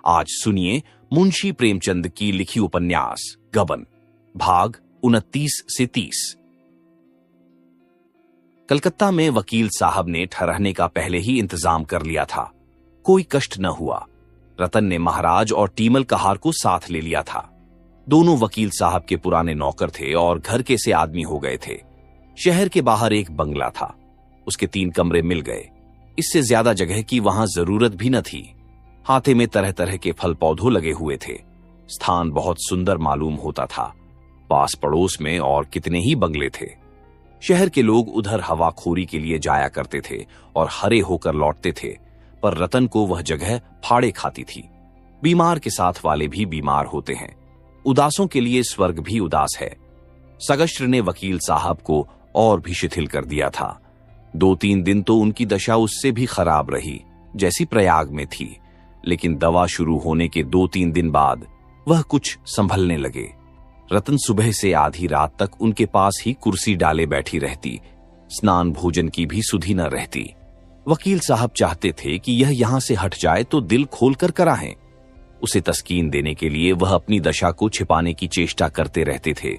आज सुनिए मुंशी प्रेमचंद की लिखी उपन्यास गबन, भाग 29 से 30। कलकत्ता में वकील साहब ने ठहरने का पहले ही इंतजाम कर लिया था। कोई कष्ट न हुआ। रतन ने महाराज और टीमल कहार को साथ ले लिया था। दोनों वकील साहब के पुराने नौकर थे और घर के से आदमी हो गए थे। शहर के बाहर एक बंगला था, उसके 3 कमरे मिल गए। इससे ज्यादा जगह की वहां जरूरत भी न थी। हाथे में तरह तरह के फल पौधों लगे हुए थे। स्थान बहुत सुंदर मालूम होता था। पास पड़ोस में और कितने ही बंगले थे। शहर के लोग उधर हवाखोरी के लिए जाया करते थे और हरे होकर लौटते थे, पर रतन को वह जगह फाड़े खाती थी। बीमार के साथ वाले भी बीमार होते हैं। उदासों के लिए स्वर्ग भी उदास है। सगस्त्र ने वकील साहब को और भी शिथिल कर दिया था। 2-3 दिन तो उनकी दशा उससे भी खराब रही, जैसी प्रयाग में थी। लेकिन दवा शुरू होने के 2-3 दिन बाद वह कुछ संभलने लगे। रतन सुबह से आधी रात तक उनके पास ही कुर्सी डाले बैठी रहती। स्नान भोजन की भी सुधि न रहती। वकील साहब चाहते थे कि यह यहां से हट जाए तो दिल खोलकर कराहें। उसे तस्कीन देने के लिए वह अपनी दशा को छिपाने की चेष्टा करते रहते थे।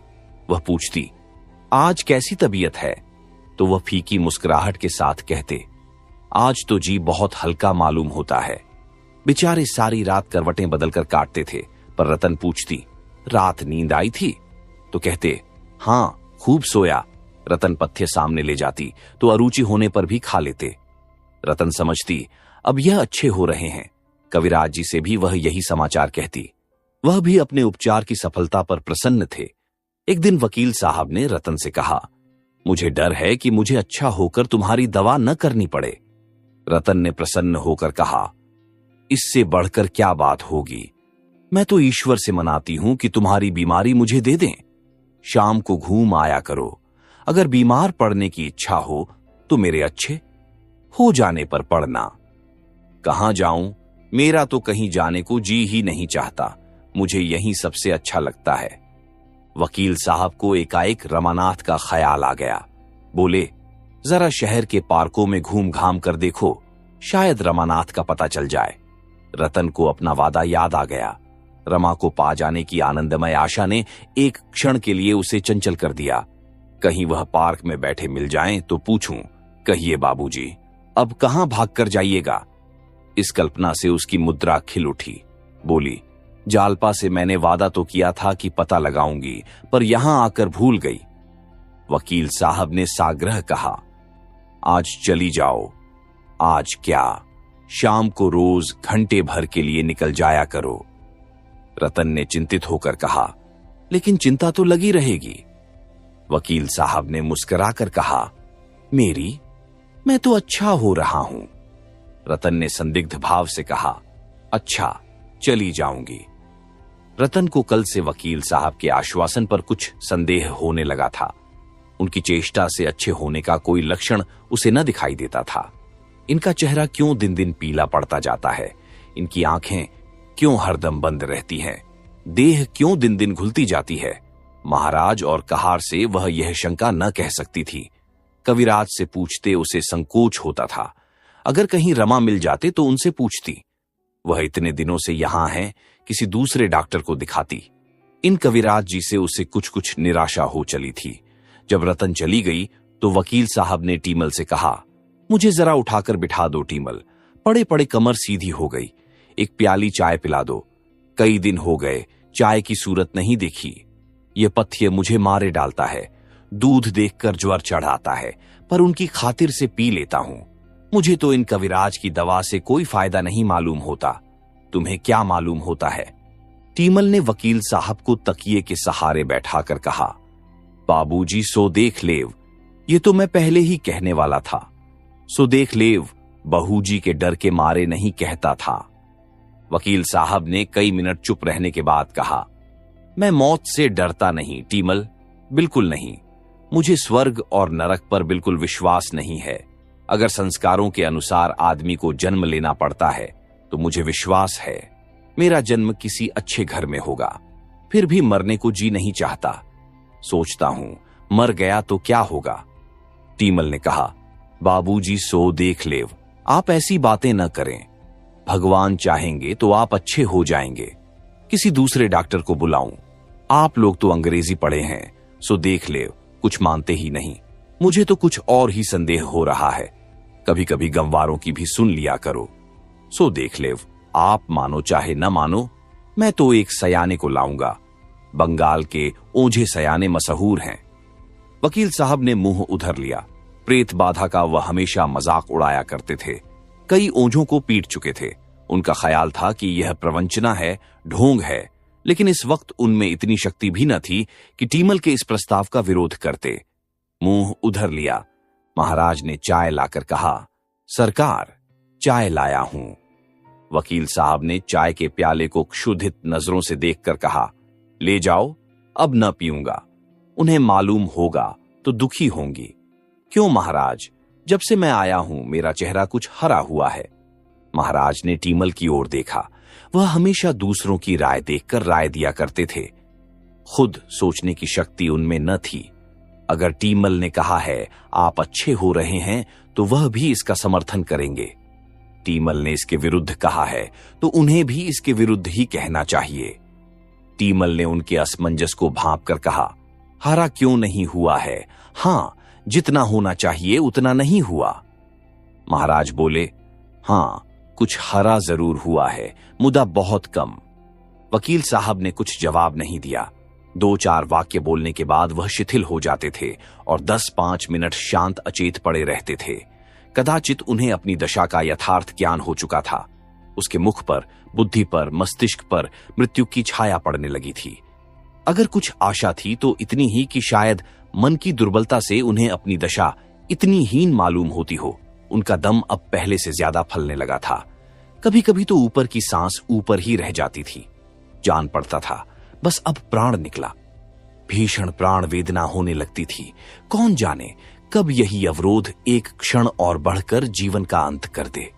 वह पूछती, आज कैसी तबीयत है? तो वह फीकी मुस्कुराहट के साथ कहते, आज तो जी बहुत हल्का मालूम होता है। बेचारे सारी रात करवटें बदलकर काटते थे, पर रतन पूछती, रात नींद आई थी? तो कहते, हां, खूब सोया। रतन पथ्य सामने ले जाती तो अरुचि होने पर भी खा लेते। रतन समझती, अब यह अच्छे हो रहे हैं। कविराज जी से भी वह यही समाचार कहती। वह भी अपने उपचार की सफलता पर प्रसन्न थे। एक दिन वकील साहब ने रतन से कहा, मुझे डर है कि मुझे अच्छा होकर तुम्हारी दवा न करनी पड़े। रतन ने प्रसन्न होकर कहा, इससे बढ़कर क्या बात होगी? मैं तो ईश्वर से मनाती हूं कि तुम्हारी बीमारी मुझे दे दें। शाम को घूम आया करो। अगर बीमार पड़ने की इच्छा हो तो मेरे अच्छे हो जाने पर पड़ना। कहां जाऊं? मेरा तो कहीं जाने को जी ही नहीं चाहता। मुझे यहीं सबसे अच्छा लगता है। वकील साहब को एकाएक रमानाथ का ख्याल आ गया। बोले, जरा शहर के पार्कों में घूम घाम कर देखो, शायद रमानाथ का पता चल जाए। रतन को अपना वादा याद आ गया। रमा को पा जाने की आनंदमय आशा ने एक क्षण के लिए उसे चंचल कर दिया। कहीं वह पार्क में बैठे मिल जाएं तो पूछूं, कहिए बाबूजी, अब कहां भागकर जाइएगा? इस कल्पना से उसकी मुद्रा खिल उठी। बोली, जालपा से मैंने वादा तो किया था कि पता लगाऊंगी, पर यहां आकर भूल गई। वकील साहब ने साग्रह कहा, आज चली जाओ। आज क्या, शाम को रोज घंटे भर के लिए निकल जाया करो। रतन ने चिंतित होकर कहा, लेकिन चिंता तो लगी रहेगी। वकील साहब ने मुस्कुराकर कहा, मैं तो अच्छा हो रहा हूं। रतन ने संदिग्ध भाव से कहा, अच्छा, चली जाऊंगी। रतन को कल से वकील साहब के आश्वासन पर कुछ संदेह होने लगा था। उनकी चेष्टा से अच्छे होने का कोई लक्षण उसे न दिखाई देता था। इनका चेहरा क्यों दिन दिन पीला पड़ता जाता है? इनकी आंखें क्यों हरदम बंद रहती हैं? देह क्यों दिन दिन घुलती जाती है? महाराज और कहार से वह यह शंका न कह सकती थी। कविराज से पूछते उसे संकोच होता था। अगर कहीं रमा मिल जाते तो उनसे पूछती। वह इतने दिनों से यहां है, किसी दूसरे डॉक्टर को दिखाती। इन कविराज जी से उसे कुछ कुछ निराशा हो चली थी। जब रतन चली गई तो वकील साहब ने टीमल से कहा, मुझे जरा उठाकर बिठा दो टीमल, पड़े पड़े कमर सीधी हो गई। एक प्याली चाय पिला दो। कई दिन हो गए चाय की सूरत नहीं देखी। ये पथ्य मुझे मारे डालता है। दूध देखकर ज्वर चढ़ आता है, पर उनकी खातिर से पी लेता हूं। मुझे तो इन कविराज की दवा से कोई फायदा नहीं मालूम होता। तुम्हें क्या मालूम होता है? टीमल ने वकील साहब को तकिए के सहारे बैठाकर कहा, बाबूजी सो देख लेव। ये तो मैं पहले ही कहने वाला था। सो देख लेव, बहूजी के डर के मारे नहीं कहता था। वकील साहब ने कई मिनट चुप रहने के बाद कहा, मैं मौत से डरता नहीं टीमल, बिल्कुल नहीं। मुझे स्वर्ग और नरक पर बिल्कुल विश्वास नहीं है। अगर संस्कारों के अनुसार आदमी को जन्म लेना पड़ता है तो मुझे विश्वास है मेरा जन्म किसी अच्छे घर में होगा। फिर भी मरने को जी नहीं चाहता। सोचता हूं मर गया तो क्या होगा। टीमल ने कहा, बाबूजी सो देख लेव, आप ऐसी बातें न करें। भगवान चाहेंगे तो आप अच्छे हो जाएंगे। किसी दूसरे डॉक्टर को बुलाऊं? आप लोग तो अंग्रेजी पढ़े हैं, सो देख ले, कुछ मानते ही नहीं। मुझे तो कुछ और ही संदेह हो रहा है। कभी कभी गमवारों की भी सुन लिया करो। सो देख ले, आप मानो चाहे न मानो, मैं तो एक सयाने को लाऊंगा। बंगाल के ओझे सयाने मशहूर हैं। वकील साहब ने मुंह उधर लिया। प्रेत बाधा का वह हमेशा मजाक उड़ाया करते थे। कई ओझों को पीट चुके थे। उनका ख्याल था कि यह प्रवंचना है, ढोंग है, लेकिन इस वक्त उनमें इतनी शक्ति भी न थी कि टीमल के इस प्रस्ताव का विरोध करते। मुंह उधर लिया। महाराज ने चाय लाकर कहा, सरकार, चाय लाया हूं। वकील साहब ने चाय के प्याले को क्षुधित नजरों से देखकर कहा, ले जाओ, अब न पीऊंगा। उन्हें मालूम होगा तो दुखी होंगी। क्यों महाराज, जब से मैं आया हूं मेरा चेहरा कुछ हरा हुआ है। महाराज ने टीमल की ओर देखा। वह हमेशा दूसरों की राय देखकर राय दिया करते थे। खुद सोचने की शक्ति उनमें न थी। अगर टीमल ने कहा है आप अच्छे हो रहे हैं तो वह भी इसका समर्थन करेंगे। टीमल ने इसके विरुद्ध कहा है तो उन्हें भी इसके विरुद्ध ही कहना चाहिए। टीमल ने उनके असमंजस को भांपकर कहा, हरा क्यों नहीं हुआ है? हां, जितना होना चाहिए उतना नहीं हुआ। महाराज बोले, हां, कुछ हरा जरूर हुआ है, मुदा बहुत कम। वकील साहब ने कुछ जवाब नहीं दिया। 2-4 वाक्य बोलने के बाद वह शिथिल हो जाते थे और 10-5 मिनट शांत अचेत पड़े रहते थे। कदाचित उन्हें अपनी दशा का यथार्थ ज्ञान हो चुका था। उसके मुख पर, बुद्धि पर, मस्तिष्क पर मृत्यु की छाया पड़ने लगी थी। अगर कुछ आशा थी तो इतनी ही कि शायद मन की दुर्बलता से उन्हें अपनी दशा इतनी हीन मालूम होती हो। उनका दम अब पहले से ज्यादा फलने लगा था। कभी कभी तो ऊपर की सांस ऊपर ही रह जाती थी। जान पड़ता था बस अब प्राण निकला। भीषण प्राण वेदना होने लगती थी। कौन जाने कब यही अवरोध एक क्षण और बढ़कर जीवन का अंत कर दे।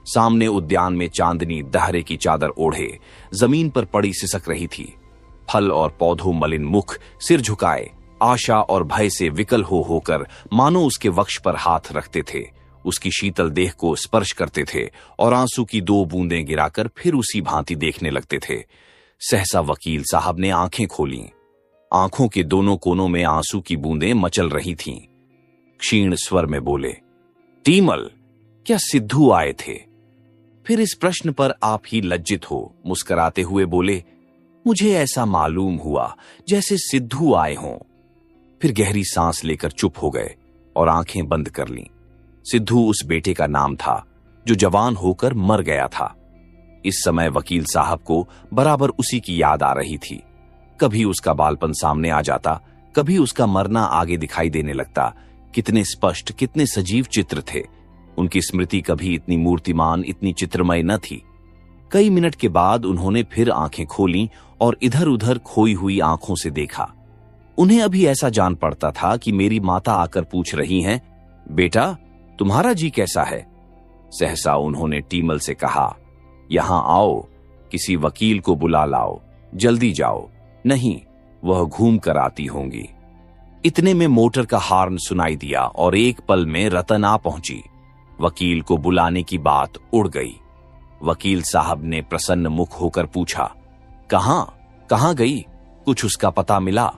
सामने उद्यान में चांदनी दहरे की चादर ओढ़े जमीन पर पड़ी सिसक रही थी। फल और पौधों मलिन मुख सिर झुकाए आशा और भय से विकल होकर मानो उसके वक्ष पर हाथ रखते थे, उसकी शीतल देह को स्पर्श करते थे और आंसू की 2 बूंदें गिराकर फिर उसी भांति देखने लगते थे। सहसा वकील साहब ने आंखें खोलीं। आंखों के दोनों कोनों में आंसू की बूंदें मचल रही थीं। क्षीण स्वर में बोले, टीमल, क्या सिद्धू आए थे? फिर इस प्रश्न पर आप ही लज्जित हो मुस्कुराते हुए बोले, मुझे ऐसा मालूम हुआ जैसे सिद्धू आए हों। फिर गहरी सांस लेकर चुप हो गए और आंखें बंद कर लीं। सिद्धू उस बेटे का नाम था जो जवान होकर मर गया था। इस समय वकील साहब को बराबर उसी की याद आ रही थी। कभी उसका बालपन सामने आ जाता, कभी उसका मरना आगे दिखाई देने लगता। कितने स्पष्ट, कितने सजीव चित्र थे। उनकी स्मृति कभी इतनी मूर्तिमान, इतनी चित्रमय न थी। कई मिनट के बाद उन्होंने फिर आंखें खोलीं और इधर उधर खोई हुई आंखों से देखा। उन्हें अभी ऐसा जान पड़ता था कि मेरी माता आकर पूछ रही हैं, बेटा तुम्हारा जी कैसा है? सहसा उन्होंने टीमल से कहा, यहां आओ, किसी वकील को बुला लाओ, जल्दी जाओ, नहीं वह घूम कर आती होंगी। इतने में मोटर का हार्न सुनाई दिया और एक पल में रतन आ पहुंची। वकील को बुलाने की बात उड़ गई। वकील साहब ने प्रसन्न मुख होकर पूछा, कहां गई? कुछ उसका पता मिला?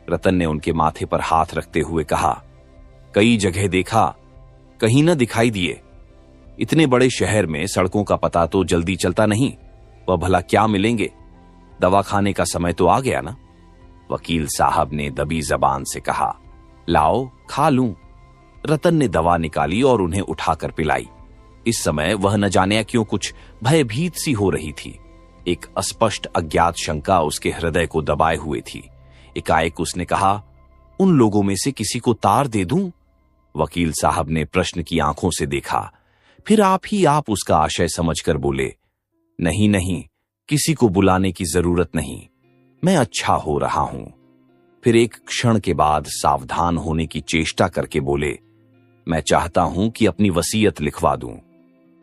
रतन ने उनके माथे पर हाथ रखते हुए कहा, कई जगह देखा, कहीं न दिखाई दिए। इतने बड़े शहर में सड़कों का पता तो जल्दी चलता नहीं। वह भला क्या मिलेंगे? दवा खाने का समय तो आ गया ना। वकील साहब ने दबी जबान से कहा, लाओ खा लूं। रतन ने दवा निकाली और उन्हें उठाकर पिलाई। इस समय वह न जाने क्यों कुछ भयभीत सी हो रही थी। एक अस्पष्ट अज्ञात शंका उसके हृदय को दबाए हुए थी। एकाएक उसने कहा, उन लोगों में से किसी को तार दे दूं? वकील साहब ने प्रश्न की आंखों से देखा। फिर आप उसका आशय समझकर बोले, नहीं, किसी को बुलाने की जरूरत नहीं, मैं अच्छा हो रहा हूं। फिर एक क्षण के बाद सावधान होने की चेष्टा करके बोले, मैं चाहता हूं कि अपनी वसीयत लिखवा दूं।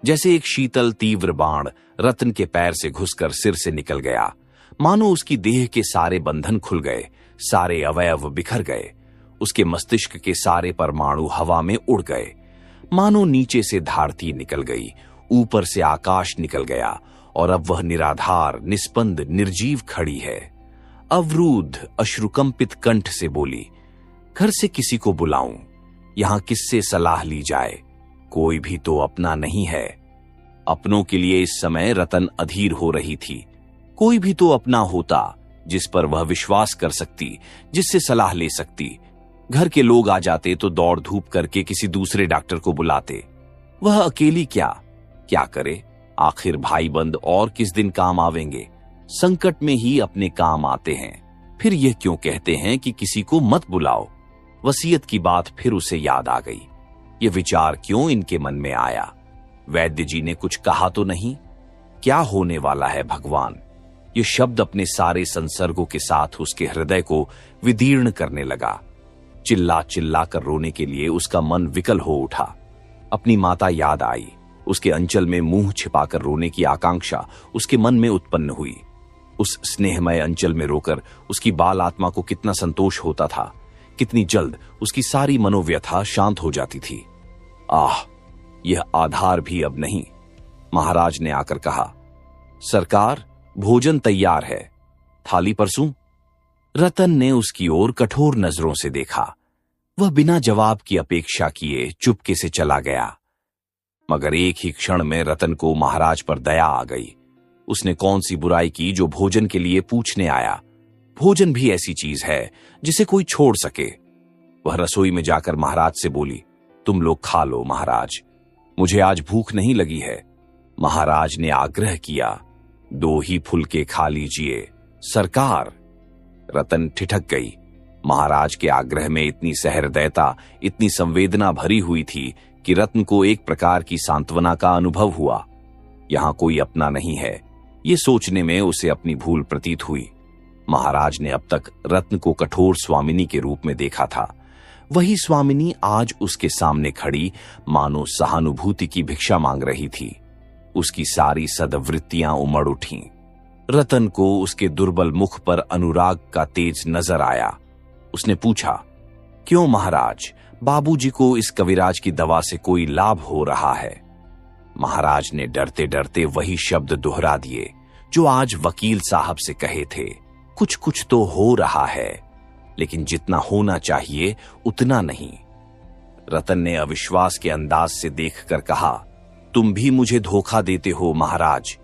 जैसे एक शीतल तीव्र बाण रतन के पैर से घुसकर सिर से निकल गया। मानो उसकी देह के सारे बंधन खुल गए, सारे अवयव बिखर गए। उसके मस्तिष्क के सारे परमाणु हवा में उड़ गए। मानो नीचे से धारती निकल गई, ऊपर से आकाश निकल गया और अब वह निराधार, निस्पंद, निर्जीव खड़ी है। अवरुद्ध अश्रुकंपित कंठ से बोली, घर से किसी को बुलाऊं? यहां किससे सलाह ली जाए? कोई भी तो अपना नहीं है। अपनों के लिए इस समय रतन अधीर हो रही थी। कोई भी तो अपना होता जिस पर वह विश्वास कर सकती, जिससे सलाह ले सकती। घर के लोग आ जाते तो दौड़ धूप करके किसी दूसरे डॉक्टर को बुलाते। वह अकेली क्या करे? आखिर भाई बंद और किस दिन काम आवेंगे? संकट में ही अपने काम आते हैं। फिर यह क्यों कहते हैं कि किसी को मत बुलाओ? वसीयत की बात फिर उसे याद आ गई। यह विचार क्यों इनके मन में आया? वैद्य जी ने कुछ कहा तो नहीं? क्या होने वाला है भगवान? ये शब्द अपने सारे संसर्गों के साथ उसके हृदय को विदीर्ण करने लगा। चिल्ला चिल्ला कर रोने के लिए उसका मन विकल हो उठा। अपनी माता याद आई। उसके अंचल में मुंह छिपाकर रोने की आकांक्षा उसके मन में उत्पन्न हुई। उस स्नेहमय अंचल में रोकर उसकी बाल आत्मा को कितना संतोष होता था। कितनी जल्द उसकी सारी मनोव्यथा शांत हो जाती थी। आह, यह आधार भी अब नहीं। महाराज ने आकर कहा, सरकार, भोजन तैयार है, थाली परसूं? रतन ने उसकी ओर कठोर नजरों से देखा। वह बिना जवाब की अपेक्षा किए चुपके से चला गया। मगर एक ही क्षण में रतन को महाराज पर दया आ गई। उसने कौन सी बुराई की जो भोजन के लिए पूछने आया? भोजन भी ऐसी चीज है जिसे कोई छोड़ सके। वह रसोई में जाकर महाराज से बोली, तुम लोग खा लो महाराज, मुझे आज भूख नहीं लगी है। महाराज ने आग्रह किया, 2 ही फुलके खा लीजिए सरकार। रतन ठिठक गई। महाराज के आग्रह में इतनी सहृदयता, इतनी संवेदना भरी हुई थी कि रत्न को एक प्रकार की सांत्वना का अनुभव हुआ। यहां कोई अपना नहीं है, ये सोचने में उसे अपनी भूल प्रतीत हुई। महाराज ने अब तक रत्न को कठोर स्वामिनी के रूप में देखा था। वही स्वामिनी आज उसके सामने खड़ी मानो सहानुभूति की भिक्षा मांग रही थी। उसकी सारी सद्वृत्तियां उमड़ उठीं। रतन को उसके दुर्बल मुख पर अनुराग का तेज नजर आया। उसने पूछा, क्यों महाराज, बाबूजी को इस कविराज की दवा से कोई लाभ हो रहा है? महाराज ने डरते डरते वही शब्द दोहरा दिए जो आज वकील साहब से कहे थे, कुछ कुछ तो हो रहा है, लेकिन जितना होना चाहिए उतना नहीं। रतन ने अविश्वास के अंदाज से देखकर कहा, तुम भी मुझे धोखा देते हो महाराज।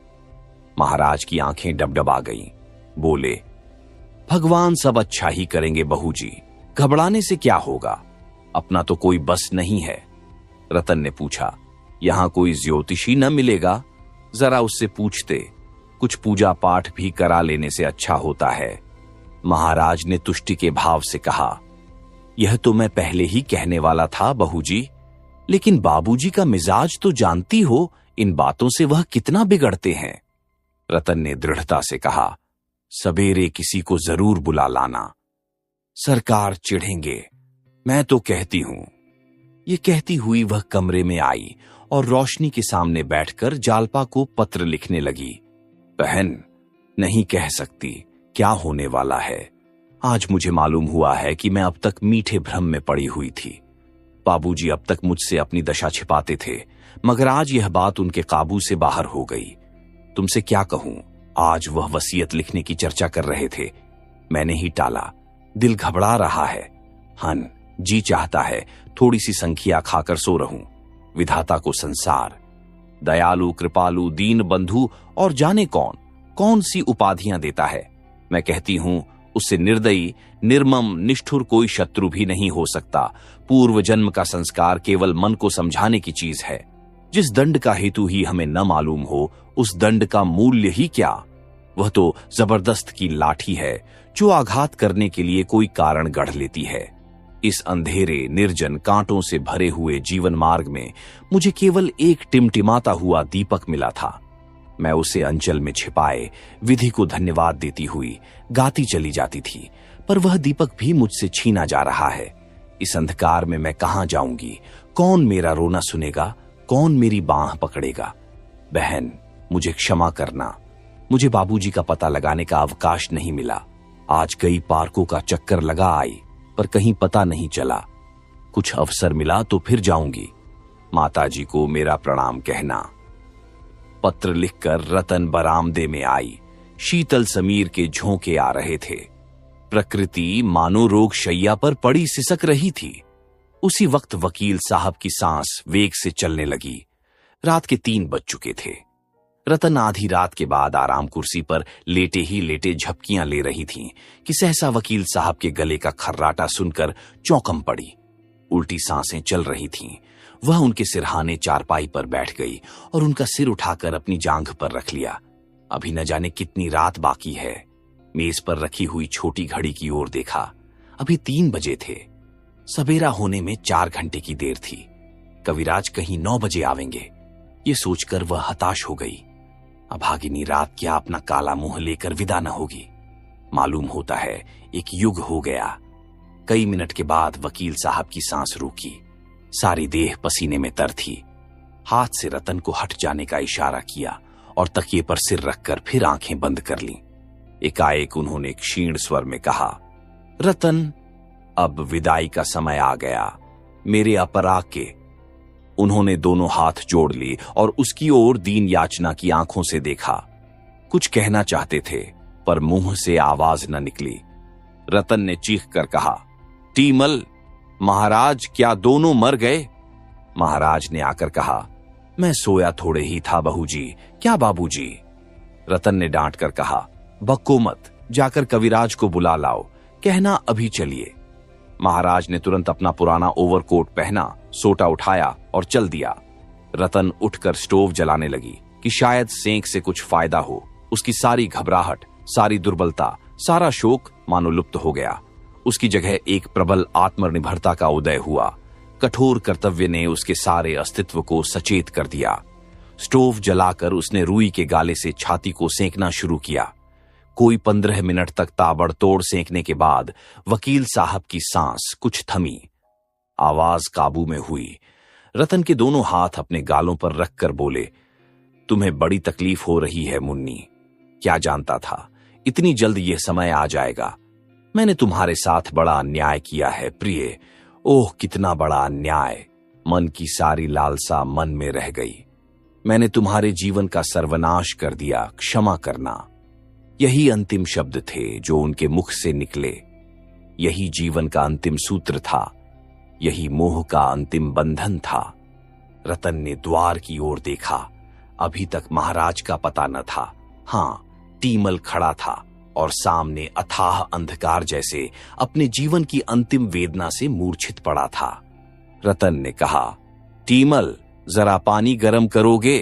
महाराज की आंखें डबडबा गईं। बोले, भगवान सब अच्छा ही करेंगे बहू जी, घबराने से क्या होगा, अपना तो कोई बस नहीं है। रतन ने पूछा, यहां कोई ज्योतिषी न मिलेगा? जरा उससे पूछते, कुछ पूजा पाठ भी करा लेने से अच्छा होता है। महाराज ने तुष्टि के भाव से कहा, यह तो मैं पहले ही कहने वाला था बहू जी, लेकिन बाबूजी का मिजाज तो जानती हो, इन बातों से वह कितना बिगड़ते हैं। रतन ने दृढ़ता से कहा, सवेरे किसी को जरूर बुला लाना। सरकार चिढ़ेंगे, मैं तो कहती हूं। ये कहती हुई वह कमरे में आई और रोशनी के सामने बैठकर जालपा को पत्र लिखने लगी। बहन, नहीं कह सकती क्या होने वाला है। आज मुझे मालूम हुआ है कि मैं अब तक मीठे भ्रम में पड़ी हुई थी। बाबूजी अब तक मुझसे अपनी दशा छिपाते थे, मगर आज यह बात उनके काबू से बाहर हो गई। तुमसे क्या कहूं, आज वह वसीयत लिखने की चर्चा कर रहे थे, मैंने ही टाला। दिल घबरा रहा है। हन, जी चाहता है थोड़ी सी संख्या खाकर सो रहूं। विधाता को संसार, दयालु, कृपालु, दीन बंधु और जाने कौन कौन सी उपाधियां देता है। मैं कहती हूं, उससे निर्दयी, निर्मम, निष्ठुर कोई शत्रु भी नहीं हो सकता। पूर्व जन्म का संस्कार केवल मन को समझाने की चीज है। जिस दंड का हेतु ही हमें न मालूम हो, उस दंड का मूल्य ही क्या? वह तो जबरदस्त की लाठी है जो आघात करने के लिए कोई कारण गढ़ लेती है। इस अंधेरे, निर्जन, कांटों से भरे हुए जीवन मार्ग में मुझे केवल एक टिमटिमाता हुआ दीपक मिला था। मैं उसे अंचल में छिपाए विधि को धन्यवाद देती हुई गाती चली जाती थी, पर वह दीपक भी मुझसे छीना जा रहा है। इस अंधकार में मैं कहां जाऊंगी? कौन मेरा रोना सुनेगा? कौन मेरी बांह पकड़ेगा? बहन, मुझे क्षमा करना। मुझे बाबूजी का पता लगाने का अवकाश नहीं मिला। आज कई पार्कों का चक्कर लगा आई, पर कहीं पता नहीं चला। कुछ अवसर मिला तो फिर जाऊंगी। माताजी को मेरा प्रणाम कहना। पत्र लिखकर रतन बरामदे में आई। शीतल समीर के झोंके आ रहे थे। प्रकृति मानो रोग शैया पर पड़ी सिसक रही थी। उसी वक्त वकील साहब की सांस वेग से चलने लगी। रात के 3 बज चुके थे। रतन आधी रात के बाद आराम कुर्सी पर लेटे ही लेटे झपकियां ले रही थीं कि सहसा वकील साहब के गले का खर्राटा सुनकर चौंकम पड़ी। उल्टी सांसें चल रही थीं। वह उनके सिरहाने चारपाई पर बैठ गई और उनका सिर उठाकर अपनी जांघ पर रख लिया। अभी न जाने कितनी रात बाकी है। मेज पर रखी हुई छोटी घड़ी की ओर देखा। अभी 3 बजे थे। सवेरा होने में 4 घंटे की देर थी। कविराज कहीं 9 बजे आवेंगे, ये सोचकर वह हताश हो गई। अभागिनी रात क्या अपना काला मुंह लेकर विदा न होगी। मालूम होता है एक युग हो गया। कई मिनट के बाद वकील साहब की सांस रुकी। सारी देह पसीने में तर थी। हाथ से रतन को हट जाने का इशारा किया और तकिए पर सिर रखकर फिर आंखें बंद कर लीं। एकाएक उन्होंने क्षीण स्वर में कहा, रतन, अब विदाई का समय आ गया, मेरे अपराग के। उन्होंने दोनों हाथ जोड़ ली और उसकी ओर दीन याचना की आंखों से देखा। कुछ कहना चाहते थे पर मुंह से आवाज न निकली। रतन ने चीख कर कहा, टीमल, महाराज क्या दोनों मर गए? महाराज ने आकर कहा, मैं सोया थोड़े ही था बहूजी, क्या बाबूजी? रतन ने डांट कर कहा, बक्को मत, जाकर कविराज को बुला लाओ, कहना अभी चलिए। महाराज ने तुरंत अपना पुराना ओवरकोट पहना, सोटा उठाया और चल दिया। रतन उठकर स्टोव जलाने लगी कि शायद सेंक से कुछ फायदा हो। उसकी सारी घबराहट, सारी दुर्बलता, सारा शोक मानो लुप्त हो गया। उसकी जगह एक प्रबल आत्मनिर्भरता का उदय हुआ। कठोर कर्तव्य ने उसके सारे अस्तित्व को सचेत कर दिया। स्टोव जलाकर उसने रुई के गाले से छाती को सेंकना शुरू किया। कोई 15 मिनट तक ताबड़तोड़ सेंकने के बाद वकील साहब की सांस कुछ थमी। आवाज काबू में हुई। रतन के दोनों हाथ अपने गालों पर रखकर बोले, तुम्हें बड़ी तकलीफ हो रही है मुन्नी। क्या जानता था इतनी जल्द यह समय आ जाएगा। मैंने तुम्हारे साथ बड़ा अन्याय किया है प्रिय। ओह, कितना बड़ा अन्याय। मन की सारी लालसा मन में रह गई। मैंने तुम्हारे जीवन का सर्वनाश कर दिया, क्षमा करना। यही अंतिम शब्द थे जो उनके मुख से निकले। यही जीवन का अंतिम सूत्र था। यही मोह का अंतिम बंधन था। रतन ने द्वार की ओर देखा। अभी तक महाराज का पता न था। हां, टीमल खड़ा था और सामने अथाह अंधकार जैसे अपने जीवन की अंतिम वेदना से मूर्छित पड़ा था। रतन ने कहा, टीमल, जरा पानी गरम करोगे?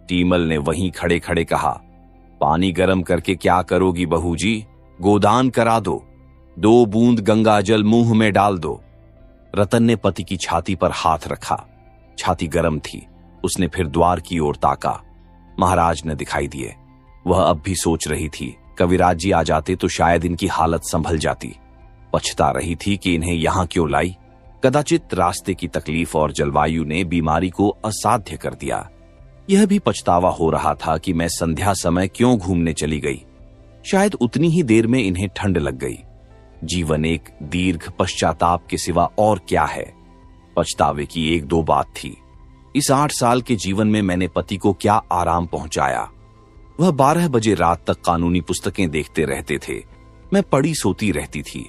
टीमल ने वहीं खड़े खड़े कहा, पानी गरम करके क्या करोगी बहूजी? गोदान करा दो। 2 बूंद गंगा जल मुंह में डाल दो। रतन ने पति की छाती पर हाथ रखा। छाती गरम थी। उसने फिर द्वार की ओर ताका। महाराज न दिखाई दिए। वह अब भी सोच रही थी, कविराज जी आ जाते तो शायद इनकी हालत संभल जाती। पछता रही थी कि इन्हें यहां क्यों लाई। कदाचित रास्ते की तकलीफ और जलवायु ने बीमारी को असाध्य कर दिया। यह भी पछतावा हो रहा था कि मैं संध्या समय क्यों घूमने चली गई। शायद उतनी ही देर में इन्हें ठंड लग गई। जीवन एक दीर्घ पश्चाताप के सिवा और क्या है। पछतावे की 1-2 बात थी। इस 8 साल के जीवन में मैंने पति को क्या आराम पहुंचाया। वह 12 बजे रात तक कानूनी पुस्तकें देखते रहते थे। मैं पड़ी सोती रहती थी।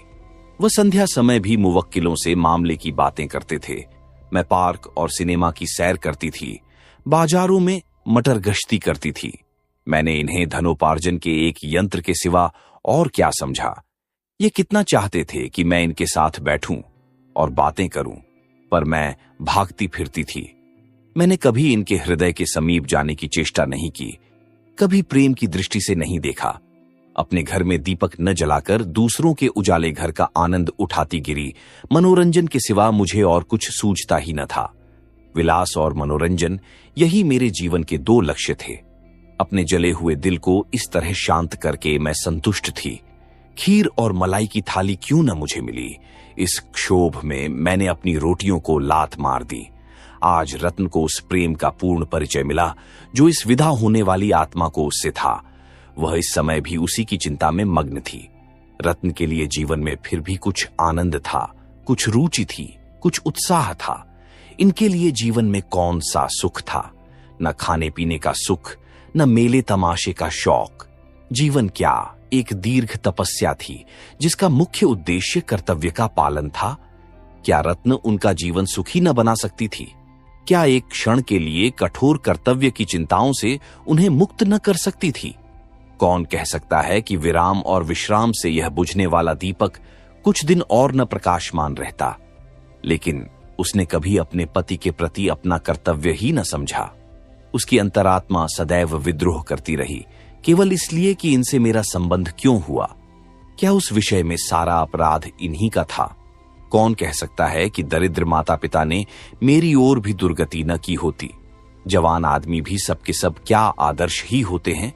वह संध्या समय भी मुवक्किलों से मामले की बातें करते थे। मैं पार्क और सिनेमा की सैर करती थी। बाजारों में मटर गश्ती करती थी। मैंने इन्हें धनोपार्जन के एक यंत्र के सिवा और क्या समझा। ये कितना चाहते थे कि मैं इनके साथ बैठूं और बातें करूं, पर मैं भागती फिरती थी। मैंने कभी इनके हृदय के समीप जाने की चेष्टा नहीं की। कभी प्रेम की दृष्टि से नहीं देखा। अपने घर में दीपक न जलाकर दूसरों के उजाले घर का आनंद उठाती गिरी। मनोरंजन के सिवा मुझे और कुछ सूझता ही न था। विलास और मनोरंजन, यही मेरे जीवन के 2 लक्ष्य थे। अपने जले हुए दिल को इस तरह शांत करके मैं संतुष्ट थी। खीर और मलाई की थाली क्यों न मुझे मिली। इस क्षोभ में मैंने अपनी रोटियों को लात मार दी। आज रत्न को उस प्रेम का पूर्ण परिचय मिला जो इस विदा होने वाली आत्मा को उससे था। वह इस समय भी उसी की चिंता में मग्न थी। रत्न के लिए जीवन में फिर भी कुछ आनंद था, कुछ रुचि थी, कुछ उत्साह था। इनके लिए जीवन में कौन सा सुख था? न खाने पीने का सुख, न मेले तमाशे का शौक। जीवन क्या एक दीर्घ तपस्या थी जिसका मुख्य उद्देश्य कर्तव्य का पालन था। क्या रत्न उनका जीवन सुखी न बना सकती थी? क्या एक क्षण के लिए कठोर कर्तव्य की चिंताओं से उन्हें मुक्त न कर सकती थी? कौन कह सकता है कि विराम और विश्राम से यह बुझने वाला दीपक कुछ दिन और न प्रकाशमान रहता? लेकिन उसने कभी अपने पति के प्रति अपना कर्तव्य ही न समझा। उसकी अंतरात्मा सदैव विद्रोह करती रही, केवल इसलिए कि इनसे मेरा संबंध क्यों हुआ। क्या उस विषय में सारा अपराध इन्हीं का था? कौन कह सकता है कि दरिद्र माता पिता ने मेरी ओर भी दुर्गति न की होती? जवान आदमी भी सबके सब क्या आदर्श ही होते हैं?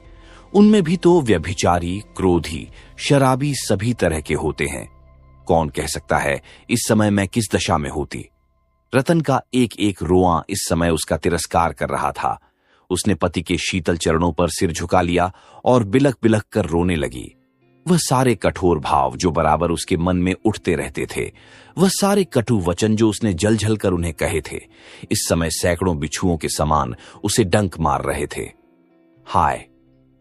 उनमें भी तो व्यभिचारी, क्रोधी, शराबी सभी तरह के होते हैं। कौन कह सकता है इस समय मैं किस दशा में होती? रतन का एक एक रोआं इस समय उसका तिरस्कार कर रहा था। उसने पति के शीतल चरणों पर सिर झुका लिया और बिलख बिलख कर रोने लगी। वह सारे कठोर भाव जो बराबर उसके मन में उठते रहते थे, वह सारे कटु वचन जो उसने जल कर उन्हें कहे थे, इस समय सैकड़ों बिच्छुओं के समान उसे डंक मार रहे थे। हाय,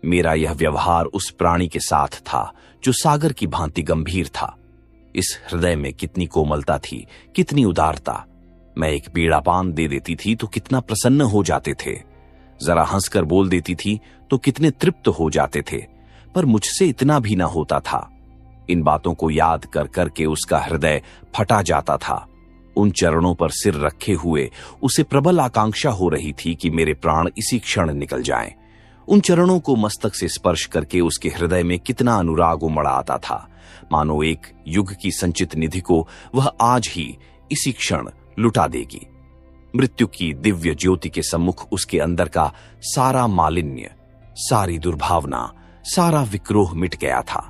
मेरा यह व्यवहार उस प्राणी के साथ था जो सागर की भांति गंभीर था। इस हृदय में कितनी कोमलता थी, कितनी उदारता। मैं एक बीड़ा पान दे देती थी तो कितना प्रसन्न हो जाते थे। जरा हंसकर बोल देती थी तो कितने तृप्त हो जाते थे, पर मुझसे इतना भी ना होता था। इन बातों को याद कर करके उसका हृदय फटा जाता था। उन चरणों पर सिर रखे हुए उसे प्रबल आकांक्षा हो रही थी कि मेरे प्राण इसी क्षण निकल जाएं। उन चरणों को मस्तक से स्पर्श करके उसके हृदय में कितना अनुराग उमड़ आता था, मानो एक युग की संचित निधि को वह आज ही इसी क्षण लुटा देगी। मृत्यु की दिव्य ज्योति के सम्मुख उसके अंदर का सारा मालिन्य, सारी दुर्भावना, सारा विक्रोह मिट गया था।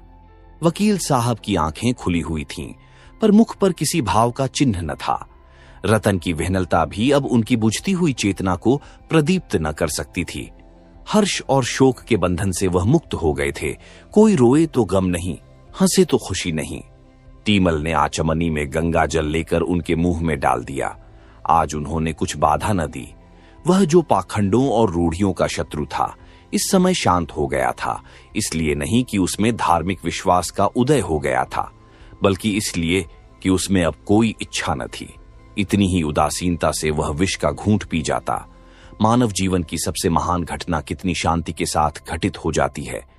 वकील साहब की आंखें खुली हुई थीं, पर मुख पर किसी भाव का चिन्ह न था। रतन की विह्वलता भी अब उनकी बुझती हुई चेतना को प्रदीप्त न कर सकती थी। हर्ष और शोक के बंधन से वह मुक्त हो गए थे। कोई रोए तो गम नहीं, हंसे तो खुशी नहीं। टीमल ने आचमनी में गंगा जल लेकर उनके मुंह में डाल दिया। आज उन्होंने कुछ बाधा न दी। वह जो पाखंडों और रूढ़ियों का शत्रु था, इस समय शांत हो गया था। इसलिए नहीं कि उसमें धार्मिक विश्वास का उदय हो गया था, बल्कि इसलिए कि उसमें अब कोई इच्छा न थी। इतनी ही उदासीनता से वह विष का घूंट पी जाता। मानव जीवन की सबसे महान घटना कितनी शांति के साथ घटित हो जाती है।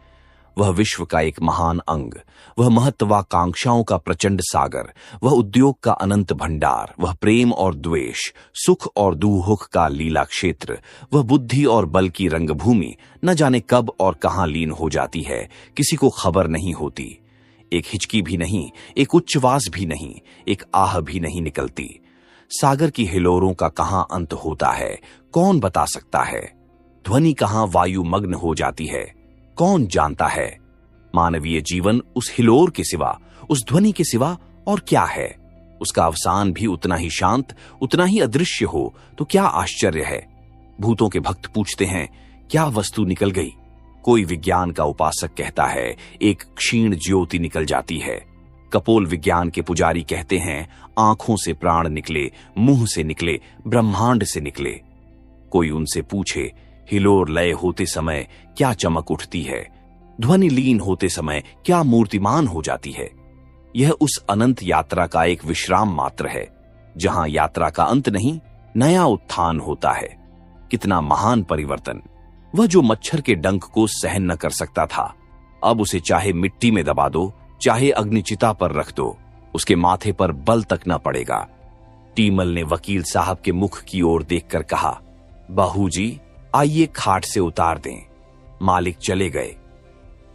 वह विश्व का एक महान अंग, वह महत्वाकांक्षाओं का प्रचंड सागर, वह उद्योग का अनंत भंडार, वह प्रेम और द्वेष, सुख और दुहुख का लीला क्षेत्र, वह बुद्धि और बल की रंगभूमि न जाने कब और कहां लीन हो जाती है, किसी को खबर नहीं होती। एक हिचकी भी नहीं, एक उच्चवास भी नहीं, एक आह भी नहीं निकलती। सागर की हिलोरों का कहां अंत होता है, कौन बता सकता है? ध्वनि कहां वायु मग्न हो जाती है, कौन जानता है? मानवीय जीवन उस हिलोर के सिवा, उस ध्वनि के सिवा और क्या है? उसका अवसान भी उतना ही शांत, उतना ही अदृश्य हो तो क्या आश्चर्य है? भूतों के भक्त पूछते हैं, क्या वस्तु निकल गई? कोई विज्ञान का उपासक कहता है, एक क्षीण ज्योति निकल जाती है। कपोल विज्ञान के पुजारी कहते हैं, आंखों से प्राण निकले, मुंह से निकले, ब्रह्मांड से निकले। कोई उनसे पूछे, हिलोर लय होते समय क्या चमक उठती है, ध्वनि लीन होते समय क्या मूर्तिमान हो जाती है? यह उस अनंत यात्रा का एक विश्राम मात्र है, जहां यात्रा का अंत नहीं, नया उत्थान होता है। कितना महान परिवर्तन! वह जो मच्छर के डंक को सहन न कर सकता था, अब उसे चाहे मिट्टी में दबा दो, चाहे अग्निचिता पर रख दो, उसके माथे पर बल तक न पड़ेगा। टीमल ने वकील साहब के मुख की ओर देखकर कहा, बहू जी, आइए खाट से उतार दें। मालिक चले गए।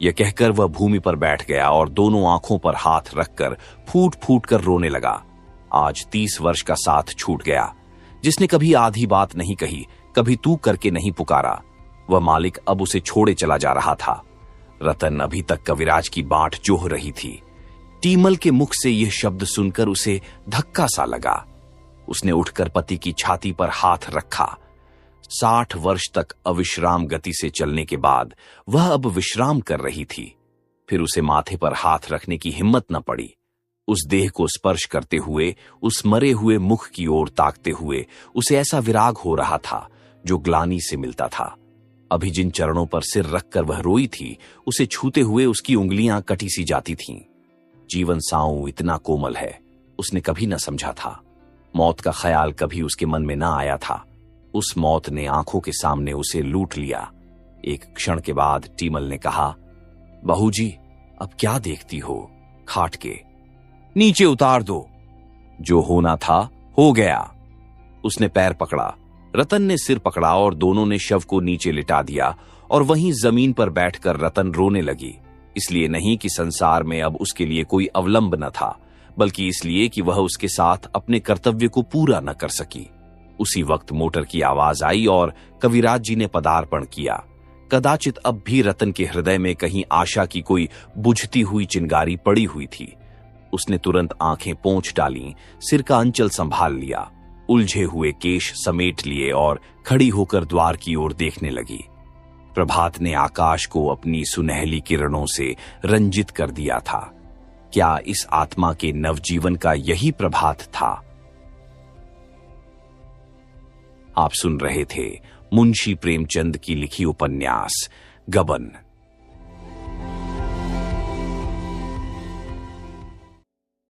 यह कहकर वह भूमि पर बैठ गया और दोनों आंखों पर हाथ रखकर फूट फूट कर रोने लगा। आज 30 वर्ष का साथ छूट गया। जिसने कभी आधी बात नहीं कही, कभी तू करके नहीं पुकारा, वह मालिक अब उसे छोड़े चला जा रहा था। रतन अभी तक कविराज की बाट जोह रही थी। टीमल के मुख से यह शब्द सुनकर उसे धक्का सा लगा। उसने उठकर पति की छाती पर हाथ रखा। 60 वर्ष तक अविश्राम गति से चलने के बाद वह अब विश्राम कर रही थी। फिर उसे माथे पर हाथ रखने की हिम्मत न पड़ी। उस देह को स्पर्श करते हुए, उस मरे हुए मुख की ओर ताकते हुए उसे ऐसा विराग हो रहा था जो ग्लानि से मिलता था। अभी जिन चरणों पर सिर रखकर वह रोई थी, उसे छूते हुए उसकी उंगलियां कटी सी जाती थीं। जीवन साऊं इतना कोमल है, उसने कभी न समझा था। मौत का ख्याल कभी उसके मन में ना आया था। उस मौत ने आंखों के सामने उसे लूट लिया। एक क्षण के बाद टीमल ने कहा, बहू जी, अब क्या देखती हो? खाट के नीचे उतार दो। जो होना था हो गया। उसने पैर पकड़ा, रतन ने सिर पकड़ा और दोनों ने शव को नीचे लिटा दिया और वहीं जमीन पर बैठकर रतन रोने लगी। इसलिए नहीं कि संसार में अब उसके लिए कोई अवलंब न था, बल्कि इसलिए कि वह उसके साथ अपने कर्तव्य को पूरा न कर सकी। उसी वक्त मोटर की आवाज आई और कविराज जी ने पदार्पण किया। कदाचित अब भी रतन के हृदय में कहीं आशा की कोई बुझती हुई चिंगारी पड़ी हुई थी। उसने तुरंत आंखें पोंछ डाली, सिर का अंचल संभाल लिया, उलझे हुए केश समेट लिए और खड़ी होकर द्वार की ओर देखने लगी। प्रभात ने आकाश को अपनी सुनहली किरणों से रंजित कर दिया था। क्या इस आत्मा के नवजीवन का यही प्रभात था? आप सुन रहे थे मुंशी प्रेमचंद की लिखी उपन्यास गबन।